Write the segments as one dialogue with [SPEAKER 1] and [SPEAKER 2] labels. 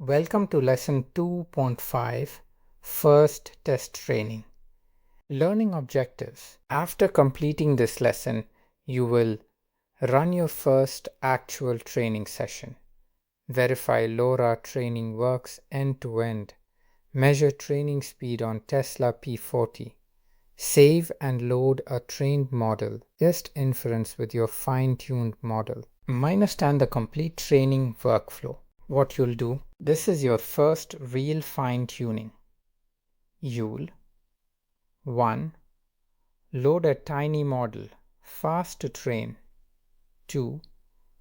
[SPEAKER 1] Welcome to lesson 2.5, First Test Training. Learning objectives. After completing this lesson, you will run your first actual training session, verify LoRa training works end-to-end, measure training speed on Tesla P40, save and load a trained model, test inference with your fine-tuned model, understand the complete training workflow. What you'll do, this is your first real fine-tuning. You'll 1. Load a tiny model, fast to train. 2.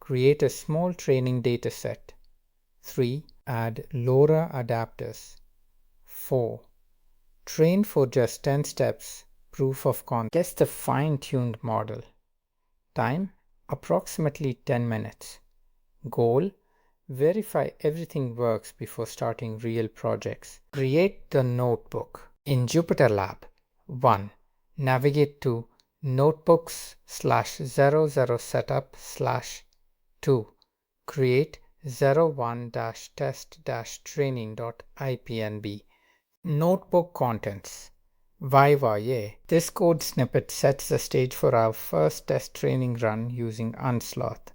[SPEAKER 1] Create a small training dataset. 3. Add LoRa adapters. 4. Train for just 10 steps, proof of concept. Guess the fine-tuned model. Time, approximately 10 minutes. Goal, verify everything works before starting real projects. Create the notebook. In Jupyter Lab, 1. Navigate to notebooks/00 setup/2. Create 01-test-training.ipnb. Notebook contents. YYA. This code snippet sets the stage for our first test training run using Unsloth.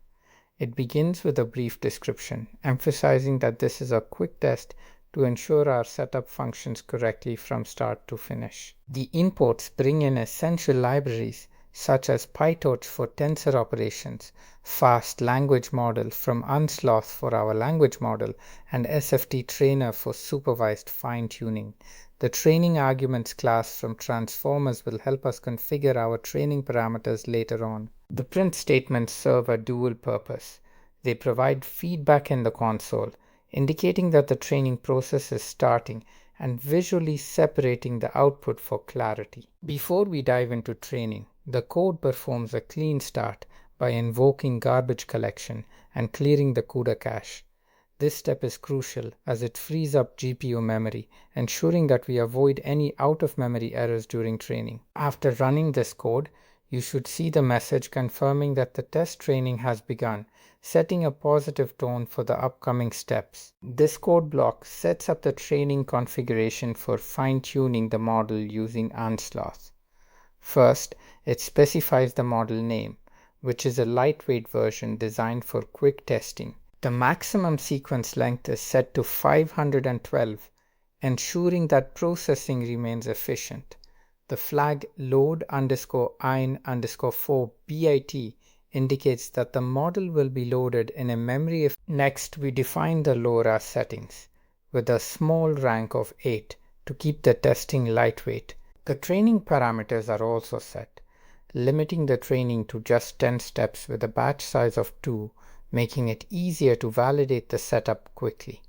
[SPEAKER 1] It begins with a brief description, emphasizing that this is a quick test to ensure our setup functions correctly from start to finish. The inputs bring in essential libraries such as PyTorch for tensor operations, fast language model from Unsloth for our language model, and SFT trainer for supervised fine-tuning. The training arguments class from transformers will help us configure our training parameters later on. The print statements serve a dual purpose. They provide feedback in the console, indicating that the training process is starting and visually separating the output for clarity. Before we dive into training, the code performs a clean start by invoking garbage collection and clearing the CUDA cache. This step is crucial as it frees up GPU memory, ensuring that we avoid any out-of-memory errors during training. After running this code, you should see the message confirming that the test training has begun, setting a positive tone for the upcoming steps. This code block sets up the training configuration for fine-tuning the model using Unsloth. First, it specifies the model name, which is a lightweight version designed for quick testing. The maximum sequence length is set to 512, ensuring that processing remains efficient. The flag load_in_4 bit indicates that the model will be loaded in a memory. Next, we define the LoRa settings with a small rank of 8 to keep the testing lightweight. The training parameters are also set, limiting the training to just 10 steps with a batch size of 2, making it easier to validate the setup quickly.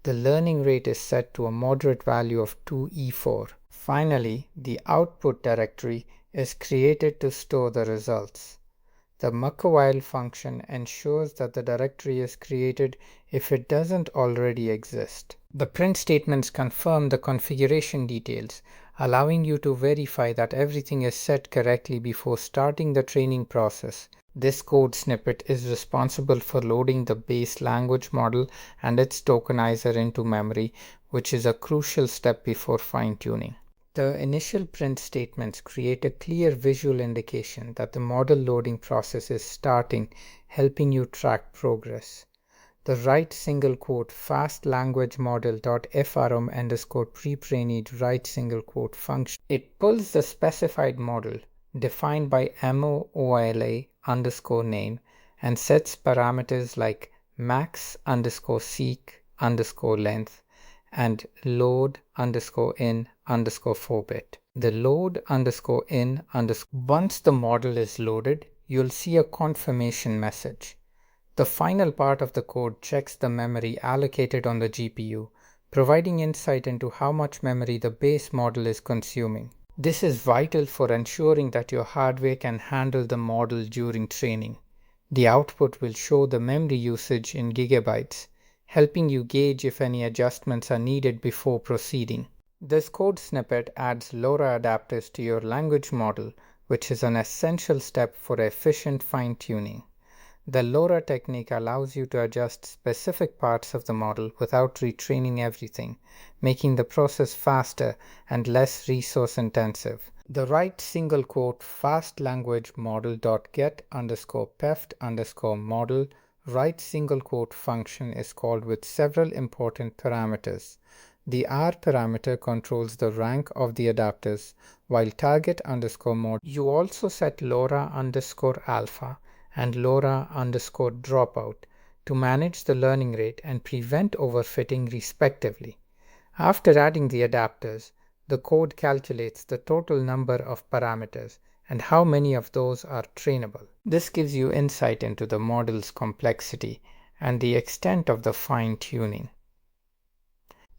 [SPEAKER 1] The learning rate is set to a moderate value of 2E4. Finally, the output directory is created to store the results. The muckawhile function ensures that the directory is created if it doesn't already exist. The print statements confirm the configuration details, allowing you to verify that everything is set correctly before starting the training process. This code snippet is responsible for loading the base language model and its tokenizer into memory, which is a crucial step before fine-tuning. The initial print statements create a clear visual indication that the model loading process is starting, helping you track progress. The write single quote fast language model.from_pretrained write single quote function. It pulls the specified model defined by MOOLA_name and sets parameters like max_seek_length and load_in_4-bit. The load_in_ Once the model is loaded, you'll see a confirmation message. The final part of the code checks the memory allocated on the GPU, providing insight into how much memory the base model is consuming. This is vital for ensuring that your hardware can handle the model during training. The output will show the memory usage in gigabytes, helping you gauge if any adjustments are needed before proceeding. This code snippet adds LoRa adapters to your language model, which is an essential step for efficient fine-tuning. The LoRa technique allows you to adjust specific parts of the model without retraining everything, making the process faster and less resource intensive. The write single quote fast language model.get_peft_model write single quote function is called with several important parameters. The R parameter controls the rank of the adapters, while target_mod. You also set LoRa_alpha and LoRa_dropout to manage the learning rate and prevent overfitting respectively. After adding the adapters, the code calculates the total number of parameters and how many of those are trainable. This gives you insight into the model's complexity and the extent of the fine-tuning.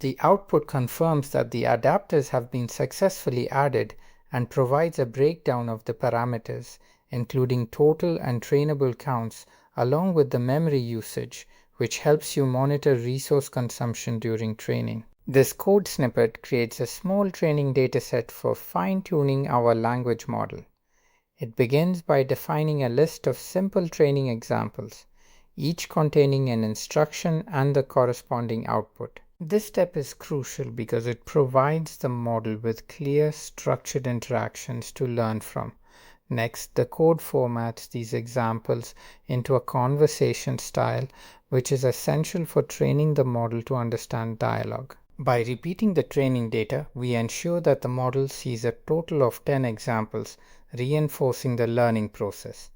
[SPEAKER 1] The output confirms that the adapters have been successfully added and provides a breakdown of the parameters, including total and trainable counts, along with the memory usage, which helps you monitor resource consumption during training. This code snippet creates a small training dataset for fine-tuning our language model. It begins by defining a list of simple training examples, each containing an instruction and the corresponding output. This step is crucial because it provides the model with clear, structured interactions to learn from. Next, the code formats these examples into a conversation style, which is essential for training the model to understand dialogue. By repeating the training data, we ensure that the model sees a total of 10 examples, reinforcing the learning process.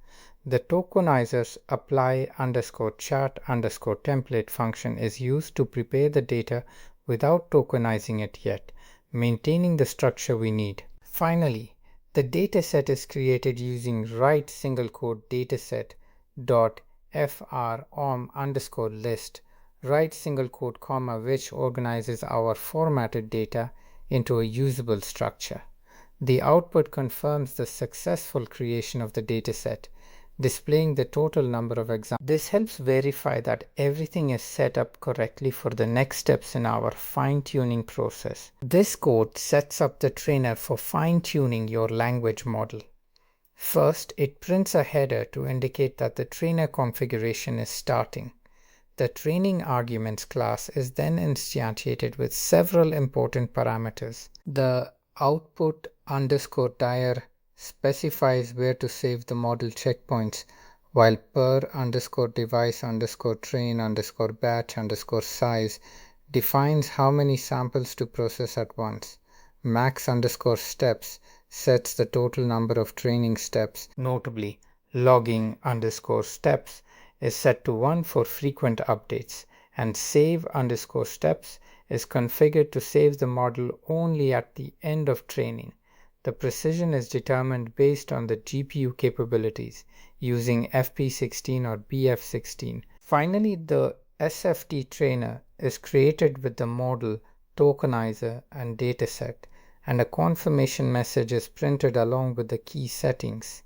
[SPEAKER 1] The tokenizer's apply_chat_template function is used to prepare the data without tokenizing it yet, maintaining the structure we need. Finally, the dataset is created using write single quote dataset.from_list write single quote comma, which organizes our formatted data into a usable structure. The output confirms the successful creation of the dataset, displaying the total number of examples. This helps verify that everything is set up correctly for the next steps in our fine-tuning process. This code sets up the trainer for fine-tuning your language model. First, it prints a header to indicate that the trainer configuration is starting. The training arguments class is then instantiated with several important parameters. The output_dir specifies where to save the model checkpoints, while per_device_train_batch_size defines how many samples to process at once. Max_steps sets the total number of training steps. Notably, logging_steps is set to 1 for frequent updates, and save_steps is configured to save the model only at the end of training. The precision is determined based on the GPU capabilities using FP16 or BF16. Finally, the SFT trainer is created with the model, tokenizer, and dataset, and a confirmation message is printed along with the key settings.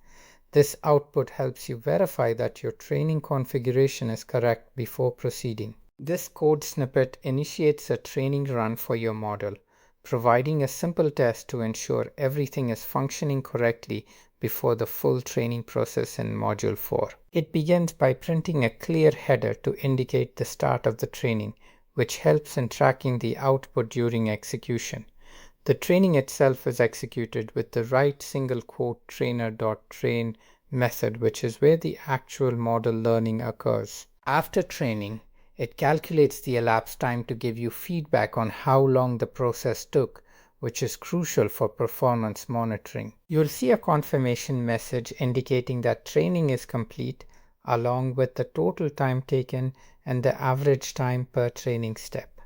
[SPEAKER 1] This output helps you verify that your training configuration is correct before proceeding. This code snippet initiates a training run for your model, providing a simple test to ensure everything is functioning correctly before the full training process in Module 4. It begins by printing a clear header to indicate the start of the training, which helps in tracking the output during execution. The training itself is executed with the write single quote trainer.train method, which is where the actual model learning occurs. After training, it calculates the elapsed time to give you feedback on how long the process took, which is crucial for performance monitoring. You'll see a confirmation message indicating that training is complete, along with the total time taken and the average time per training step.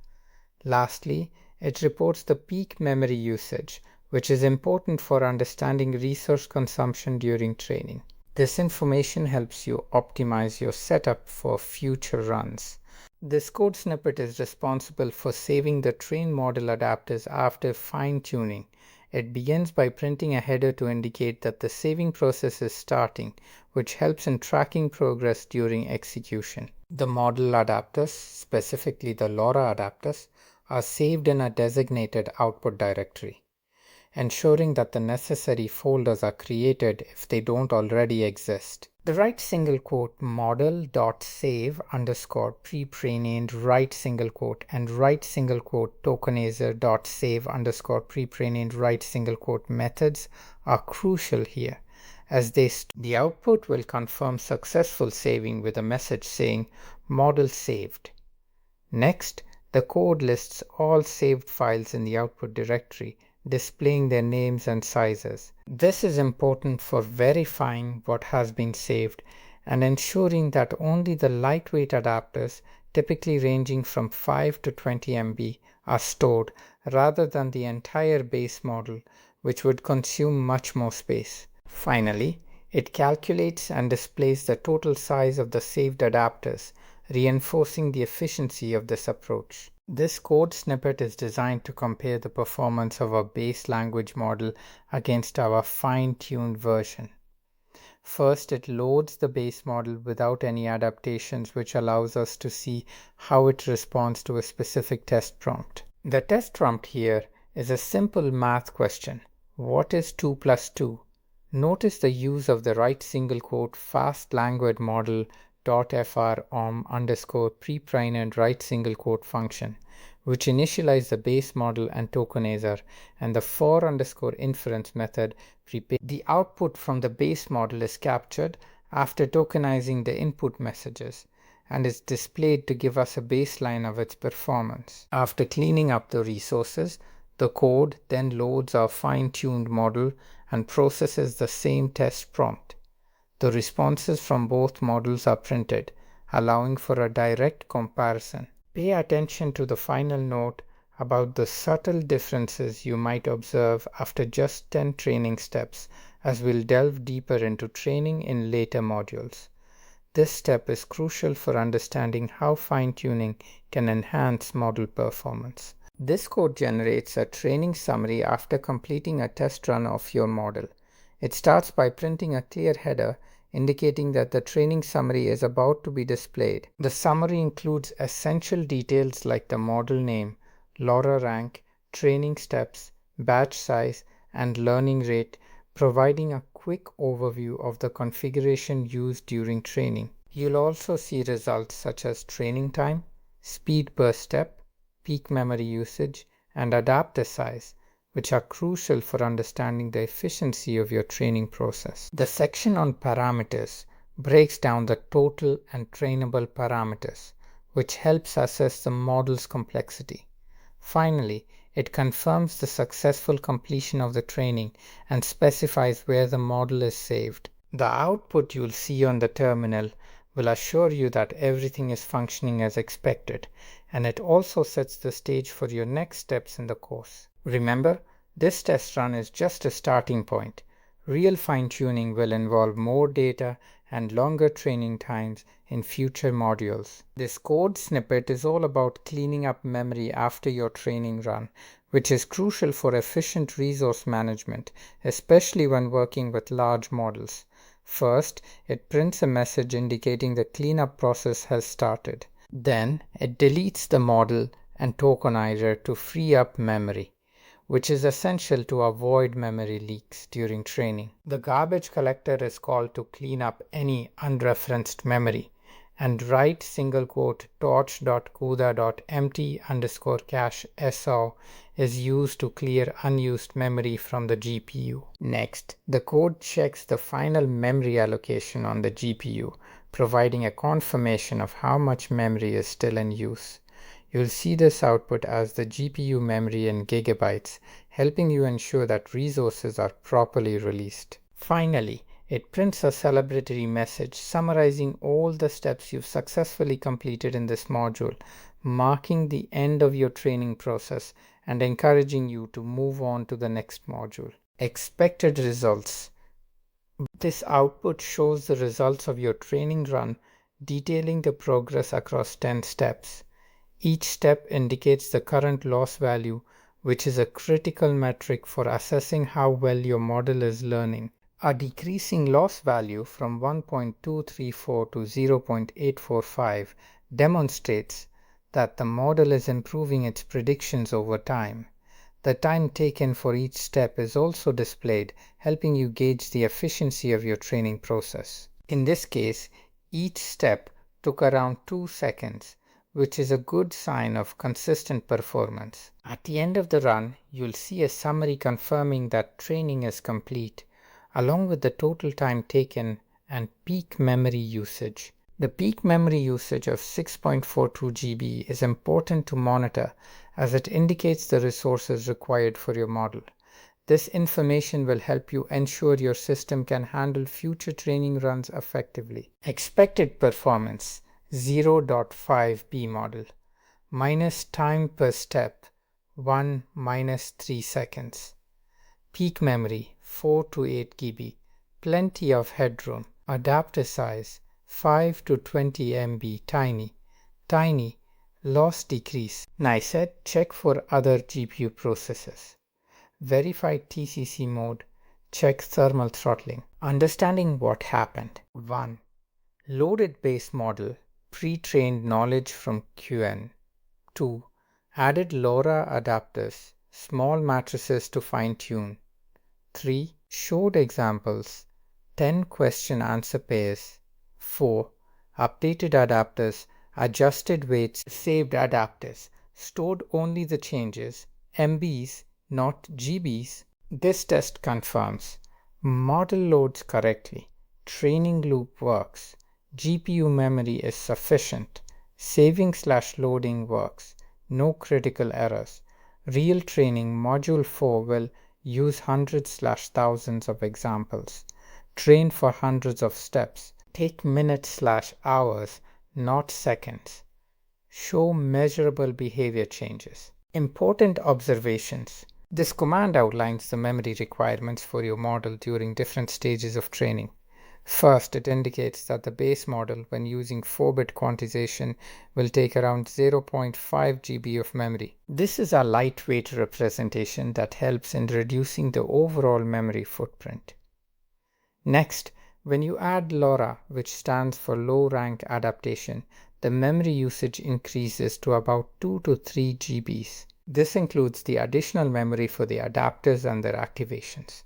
[SPEAKER 1] Lastly, it reports the peak memory usage, which is important for understanding resource consumption during training. This information helps you optimize your setup for future runs. This code snippet is responsible for saving the train model adapters after fine-tuning. It begins by printing a header to indicate that the saving process is starting, which helps in tracking progress during execution. The model adapters, specifically the LoRa adapters, are saved in a designated output directory. ensuring that the necessary folders are created if they don't already exist. The write single quote model.save underscore pre-pre-named write single quote and write single quote tokenizer.save underscore pre-pre-named write single quote methods are crucial here, as the output will confirm successful saving with a message saying model saved. Next, the code lists all saved files in the output directory, displaying their names and sizes. This is important for verifying what has been saved and ensuring that only the lightweight adapters, typically ranging from 5 to 20 MB, are stored rather than the entire base model, which would consume much more space. Finally, it calculates and displays the total size of the saved adapters, reinforcing the efficiency of this approach. This code snippet is designed to compare the performance of our base language model against our fine-tuned version. First, it loads the base model without any adaptations, which allows us to see how it responds to a specific test prompt. The test prompt here is a simple math question. What is 2 plus 2? Notice the use of the write single quote fast language model .fr underscore pre-prime and write single quote function, which initialize the base model and tokenizer, and the for underscore inference method prepare. The output from the base model is captured after tokenizing the input messages and is displayed to give us a baseline of its performance. After cleaning up the resources, the code then loads our fine-tuned model and processes the same test prompt. The responses from both models are printed, allowing for a direct comparison. Pay attention to the final note about the subtle differences you might observe after just 10 training steps, as we'll delve deeper into training in later modules. This step is crucial for understanding how fine-tuning can enhance model performance. This code generates a training summary after completing a test run of your model. It starts by printing a clear header indicating that the training summary is about to be displayed. The summary includes essential details like the model name, LoRa rank, training steps, batch size, and learning rate, providing a quick overview of the configuration used during training. You'll also see results such as training time, speed per step, peak memory usage, and adapter size, which are crucial for understanding the efficiency of your training process. The section on parameters breaks down the total and trainable parameters, which helps assess the model's complexity. Finally, it confirms the successful completion of the training and specifies where the model is saved. The output you'll see on the terminal will assure you that everything is functioning as expected, and it also sets the stage for your next steps in the course. Remember, this test run is just a starting point. Real fine-tuning will involve more data and longer training times in future modules. This code snippet is all about cleaning up memory after your training run, which is crucial for efficient resource management, especially when working with large models. First, it prints a message indicating the cleanup process has started. Then, it deletes the model and tokenizer to free up memory, which is essential to avoid memory leaks during training. The garbage collector is called to clean up any unreferenced memory, and write single quote torch.cuda.empty underscore cache SO is used to clear unused memory from the GPU. Next, the code checks the final memory allocation on the GPU, providing a confirmation of how much memory is still in use. You'll see this output as the GPU memory in gigabytes, helping you ensure that resources are properly released. Finally, it prints a celebratory message summarizing all the steps you've successfully completed in this module, marking the end of your training process and encouraging you to move on to the next module. Expected results. This output shows the results of your training run, detailing the progress across 10 steps. Each step indicates the current loss value, which is a critical metric for assessing how well your model is learning. A decreasing loss value from 1.234 to 0.845 demonstrates that the model is improving its predictions over time. The time taken for each step is also displayed, helping you gauge the efficiency of your training process. In this case, each step took around 2 seconds, which is a good sign of consistent performance. At the end of the run, you'll see a summary confirming that training is complete, along with the total time taken and peak memory usage. The peak memory usage of 6.42 GB is important to monitor as it indicates the resources required for your model. This information will help you ensure your system can handle future training runs effectively. Expected performance 0.5B model minus time per step 1 minus 3 seconds. Peak memory 4 to 8 GB, plenty of headroom. Adapter size 5 to 20 MB, tiny, loss decrease. I said check for other GPU processes. Verified TCC mode, check thermal throttling. Understanding what happened. 1. Loaded base model, pre-trained knowledge from QN. 2. Added LoRa adapters, small matrices to fine-tune. 3. Showed examples, 10 question-answer pairs. 4. Updated adapters, adjusted weights, saved adapters, stored only the changes, MBs, not GBs. This test confirms model loads correctly, training loop works, GPU memory is sufficient, saving/loading works, no critical errors. Real training module 4 will use hundreds/thousands of examples, train for hundreds of steps, take minutes/hours, not seconds, show measurable behavior changes. Important observations. This command outlines the memory requirements for your model during different stages of training. First, it indicates that the base model, when using 4-bit quantization, will take around 0.5 GB of memory. This is a lightweight representation that helps in reducing the overall memory footprint. Next, when you add LoRa, which stands for low rank adaptation, the memory usage increases to about 2 to 3 GBs. This includes the additional memory for the adapters and their activations.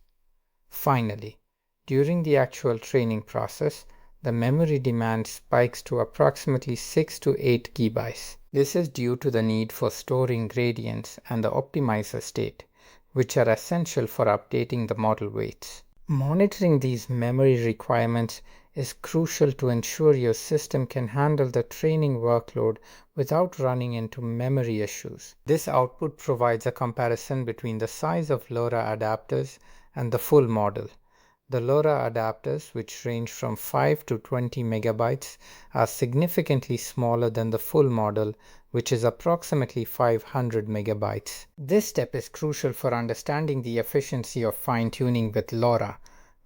[SPEAKER 1] Finally, during the actual training process, the memory demand spikes to approximately 6 to 8 GB. This is due to the need for storing gradients and the optimizer state, which are essential for updating the model weights. Monitoring these memory requirements is crucial to ensure your system can handle the training workload without running into memory issues. This output provides a comparison between the size of LoRa adapters and the full model. The LoRa adapters, which range from 5 to 20 megabytes, are significantly smaller than the full model, which is approximately 500 megabytes. This step is crucial for understanding the efficiency of fine-tuning with LoRa.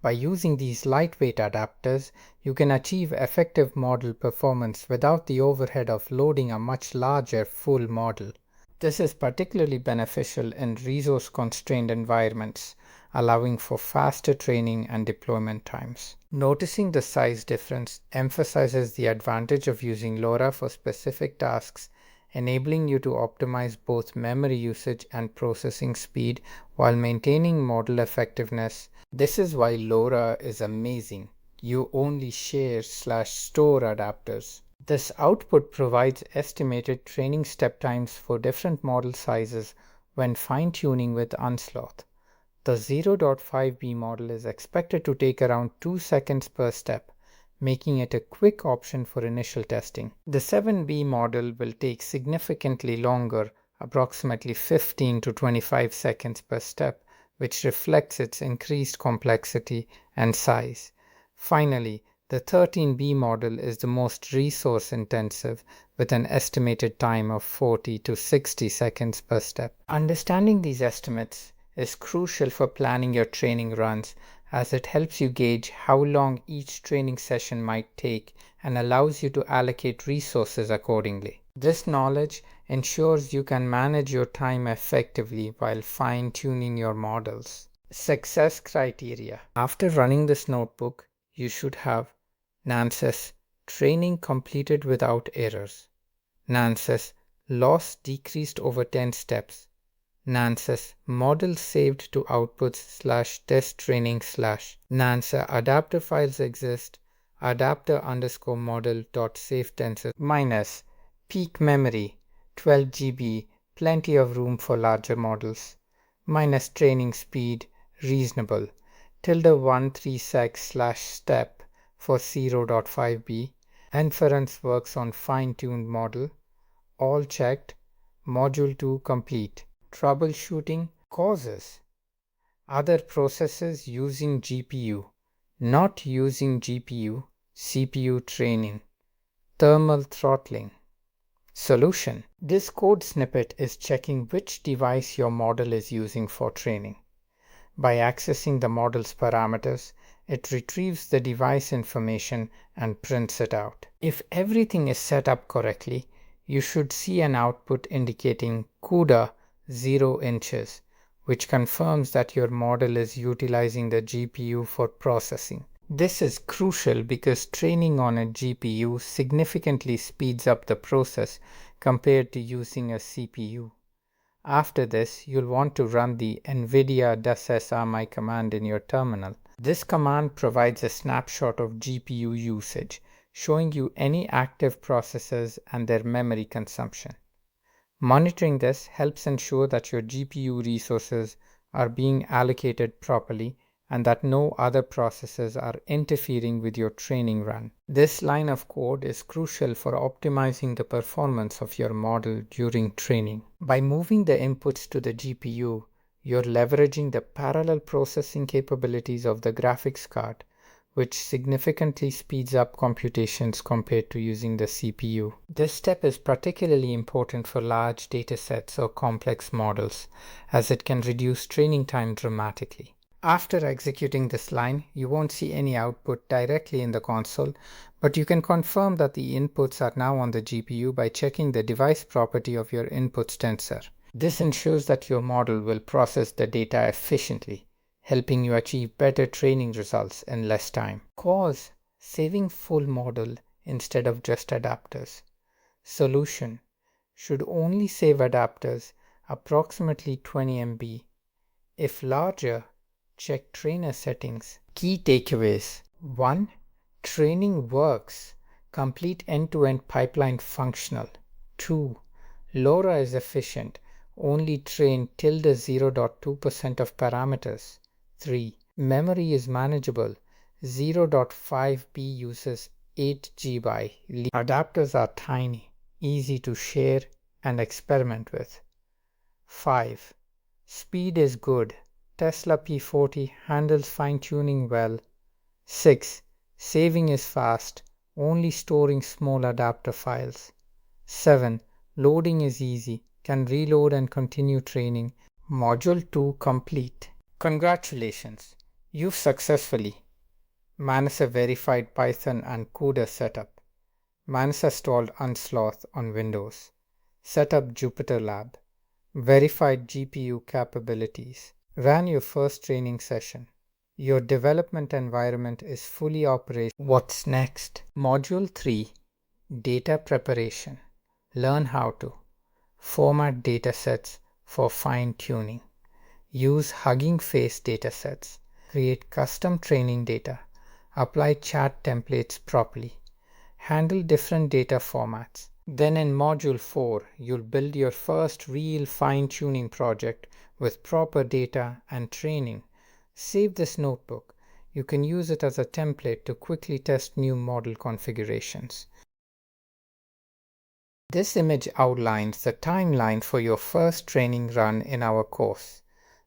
[SPEAKER 1] By using these lightweight adapters, you can achieve effective model performance without the overhead of loading a much larger full model. This is particularly beneficial in resource-constrained environments, allowing for faster training and deployment times. Noticing the size difference emphasizes the advantage of using LoRa for specific tasks, enabling you to optimize both memory usage and processing speed while maintaining model effectiveness. This is why LoRa is amazing. You only share/store adapters. This output provides estimated training step times for different model sizes when fine-tuning with Unsloth. The 0.5B model is expected to take around 2 seconds per step, making it a quick option for initial testing. The 7B model will take significantly longer, approximately 15 to 25 seconds per step, which reflects its increased complexity and size. Finally, the 13B model is the most resource-intensive, with an estimated time of 40 to 60 seconds per step. Understanding these estimates is crucial for planning your training runs, as it helps you gauge how long each training session might take and allows you to allocate resources accordingly. This knowledge ensures you can manage your time effectively while fine-tuning your models. Success criteria. After running this notebook, you should have NANSES training completed without errors, NANSES loss decreased over 10 steps, Nance's model saved to outputs/test training/ Nance adapter files exist adapter underscore model dot save tensor minus peak memory 12 GB, plenty of room for larger models, minus training speed reasonable tilde 13 sec / step for 0.5b, inference works on fine-tuned model, all checked, module 2 complete. Troubleshooting causes other processes using GPU, not using GPU, CPU training, thermal throttling. Solution. This code snippet is checking which device your model is using for training. By accessing the model's parameters, it retrieves the device information and prints it out. If everything is set up correctly, you should see an output indicating CUDA 0 inches, which confirms that your model is utilizing the GPU for processing. This is crucial because training on a GPU significantly speeds up the process compared to using a CPU. After this, you'll want to run the NVIDIA DusSRMI command in your terminal. This command provides a snapshot of GPU usage, showing you any active processors and their memory consumption. Monitoring this helps ensure that your GPU resources are being allocated properly and that no other processes are interfering with your training run. This line of code is crucial for optimizing the performance of your model during training. By moving the inputs to the GPU, you're leveraging the parallel processing capabilities of the graphics card, which significantly speeds up computations compared to using the CPU. This step is particularly important for large datasets or complex models, as it can reduce training time dramatically. After executing this line, you won't see any output directly in the console, but you can confirm that the inputs are now on the GPU by checking the device property of your inputs tensor. This ensures that your model will process the data efficiently, helping you achieve better training results in less time. Cause: saving full model instead of just adapters. Solution: should only save adapters approximately 20 MB. If larger, check trainer settings. Key takeaways: 1. Training works. Complete end-to-end pipeline functional. 2. LoRa is efficient. Only train tilde 0.2% of parameters. 3. Memory is manageable. 0.5B uses 8 GB. Adapters are tiny, easy to share and experiment with. 5. Speed is good. Tesla P40 handles fine-tuning well. 6. Saving is fast, only storing small adapter files. 7. Loading is easy, can reload and continue training. Module 2 complete. Congratulations, you've successfully Manasa verified Python and CUDA setup. Manasa installed Unsloth on Windows. Set up Jupyter Lab. Verified GPU capabilities. Ran your first training session. Your development environment is fully operational. What's next? Module 3. Data preparation. Learn how to format datasets for fine-tuning. Use Hugging Face datasets. Create custom training data. Apply chat templates properly. Handle different data formats. Then in Module 4, you'll build your first real fine-tuning project with proper data and training. Save this notebook. You can use it as a template to quickly test new model configurations. This image outlines the timeline for your first training run in our course.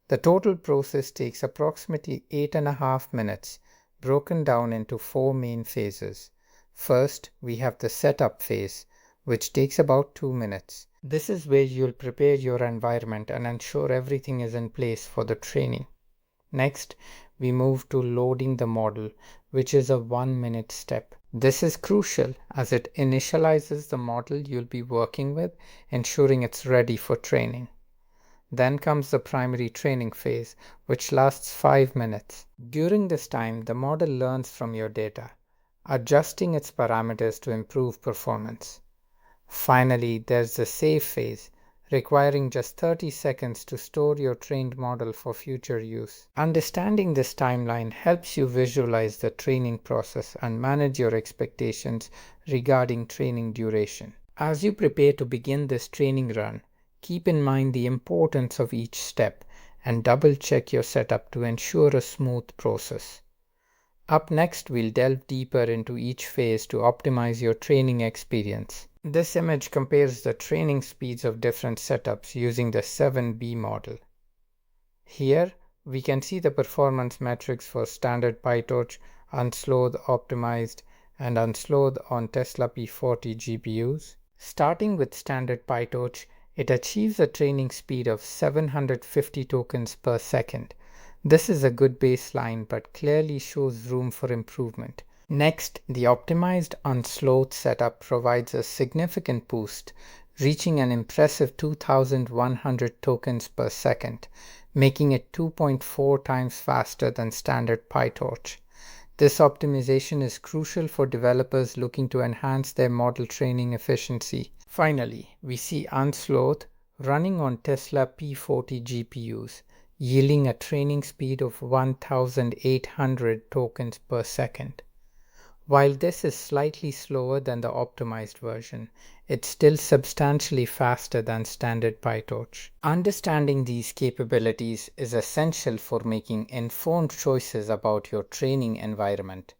[SPEAKER 1] The total process takes approximately 8.5 minutes, broken down into 4 main phases. First, we have the setup phase, which takes about 2 minutes. This is where you'll prepare your environment and ensure everything is in place for the training. Next, we move to loading the model, which is a 1-minute step. This is crucial as it initializes the model you'll be working with, ensuring it's ready for training. Then comes the primary training phase, which lasts 5 minutes. During this time, the model learns from your data, adjusting its parameters to improve performance. Finally, there's the save phase, requiring just 30 seconds to store your trained model for future use. Understanding this timeline helps you visualize the training process and manage your expectations regarding training duration. As you prepare to begin this training run, keep in mind the importance of each step and double-check your setup to ensure a smooth process. Up next, we'll delve deeper into each phase to optimize your training experience. This image compares the training speeds of different setups using the 7B model. Here, we can see the performance metrics for standard PyTorch, unslowed, optimized, and unslowed on Tesla P40 GPUs. Starting with standard PyTorch, it achieves a training speed of 750 tokens per second. This is a good baseline but clearly shows room for improvement. Next, the optimized unslowed setup provides a significant boost, reaching an impressive 2100 tokens per second, making it 2.4 times faster than standard PyTorch. This optimization is crucial for developers looking to enhance their model training efficiency. Finally, we see unslowed running on Tesla P40 GPUs, yielding a training speed of 1800 tokens per second. While this is slightly slower than the optimized version, it's still substantially faster than standard PyTorch. Understanding these capabilities is essential for making informed choices about your training environment.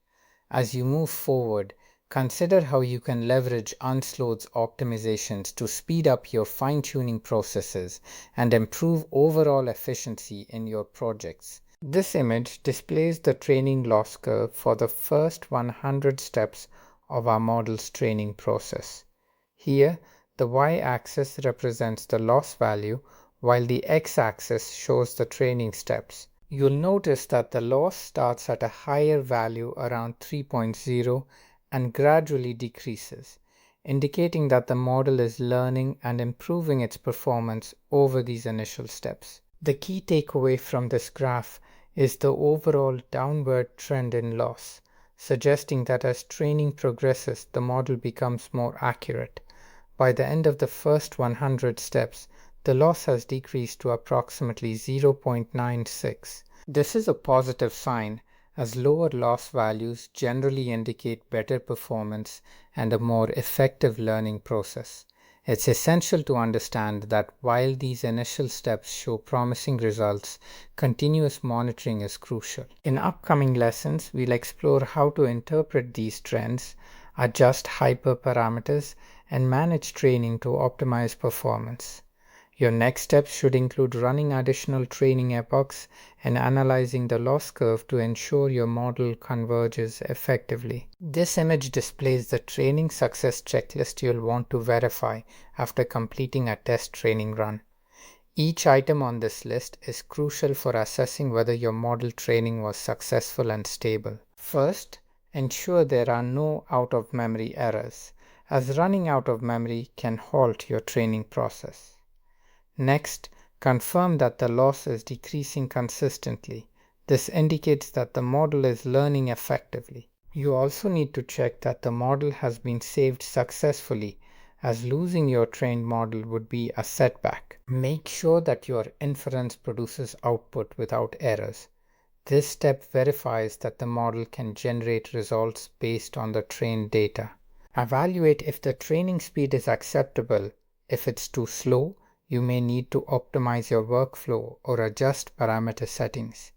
[SPEAKER 1] As you move forward, consider how you can leverage unslowed's optimizations to speed up your fine-tuning processes and improve overall efficiency in your projects. This image displays the training loss curve for the first 100 steps of our model's training process. Here, the y-axis represents the loss value, while the x-axis shows the training steps. You'll notice that the loss starts at a higher value around 3.0 and gradually decreases, indicating that the model is learning and improving its performance over these initial steps. The key takeaway from this graph is the overall downward trend in loss, suggesting that as training progresses, the model becomes more accurate. By the end of the first 100 steps, the loss has decreased to approximately 0.96. This is a positive sign, as lower loss values generally indicate better performance and a more effective learning process. It's essential to understand that while these initial steps show promising results, continuous monitoring is crucial. In upcoming lessons, we'll explore how to interpret these trends, adjust hyperparameters, and manage training to optimize performance. Your next steps should include running additional training epochs and analyzing the loss curve to ensure your model converges effectively. This image displays the training success checklist you'll want to verify after completing a test training run. Each item on this list is crucial for assessing whether your model training was successful and stable. First, ensure there are no out-of-memory errors, as running out of memory can halt your training process. Next, confirm that the loss is decreasing consistently. This indicates that the model is learning effectively. You also need to check that the model has been saved successfully, as losing your trained model would be a setback. Make sure that your inference produces output without errors. This step verifies that the model can generate results based on the trained data. Evaluate if the training speed is acceptable. If it's too slow, you may need to optimize your workflow or adjust parameter settings.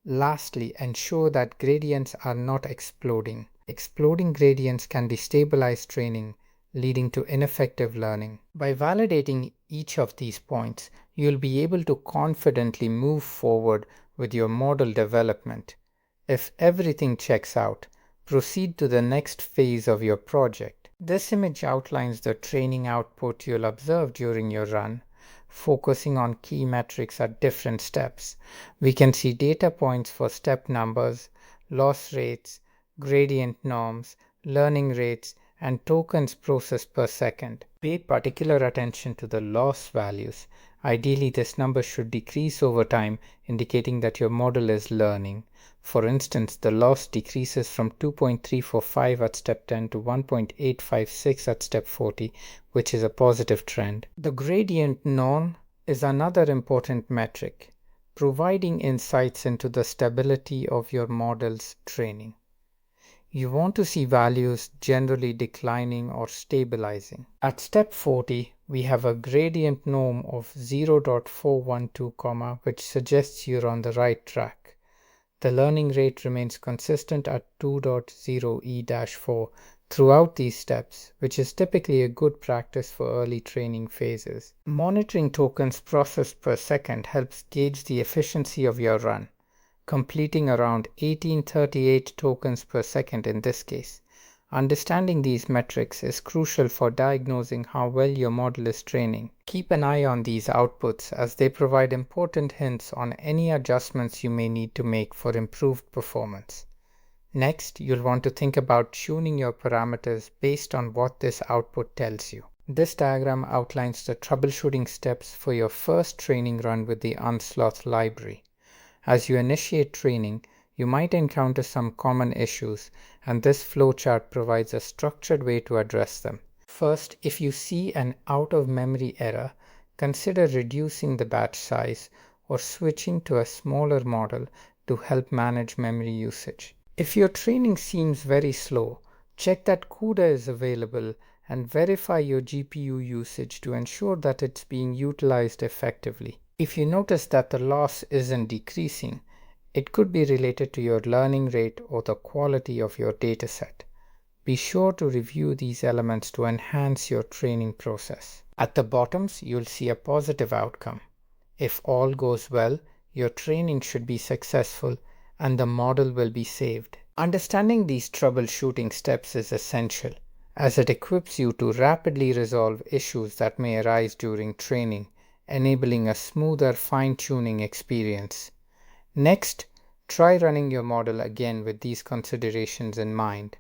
[SPEAKER 1] Lastly, ensure that gradients are not exploding. Exploding gradients can destabilize training, leading to ineffective learning. By validating each of these points, you'll be able to confidently move forward with your model development. If everything checks out, proceed to the next phase of your project. This image outlines the training output you'll observe during your run, focusing on key metrics at different steps. We can see data points for step numbers, loss rates, gradient norms, learning rates, and tokens processed per second. Pay particular attention to the loss values. Ideally, this number should decrease over time, indicating that your model is learning. For instance, the loss decreases from 2.345 at step 10 to 1.856 at step 40, which is a positive trend. The gradient norm is another important metric, providing insights into the stability of your model's training. You want to see values generally declining or stabilizing. At step 40, we have a gradient norm of 0.412, which suggests you're on the right track. The learning rate remains consistent at 2.0e-4 throughout these steps, which is typically a good practice for early training phases. Monitoring tokens processed per second helps gauge the efficiency of your run, completing around 1838 tokens per second in this case. Understanding these metrics is crucial for diagnosing how well your model is training. Keep an eye on these outputs as they provide important hints on any adjustments you may need to make for improved performance. Next, you'll want to think about tuning your parameters based on what this output tells you. This diagram outlines the troubleshooting steps for your first training run with the Unsloth library. As you initiate training, you might encounter some common issues, and this flowchart provides a structured way to address them. First, if you see an out-of-memory error, consider reducing the batch size or switching to a smaller model to help manage memory usage. If your training seems very slow, check that CUDA is available and verify your GPU usage to ensure that it's being utilized effectively. If you notice that the loss isn't decreasing, it could be related to your learning rate or the quality of your dataset. Be sure to review these elements to enhance your training process. At the bottoms, you'll see a positive outcome. If all goes well, your training should be successful and the model will be saved. Understanding these troubleshooting steps is essential, as it equips you to rapidly resolve issues that may arise during training, enabling a smoother fine-tuning experience. Next, try running your model again with these considerations in mind.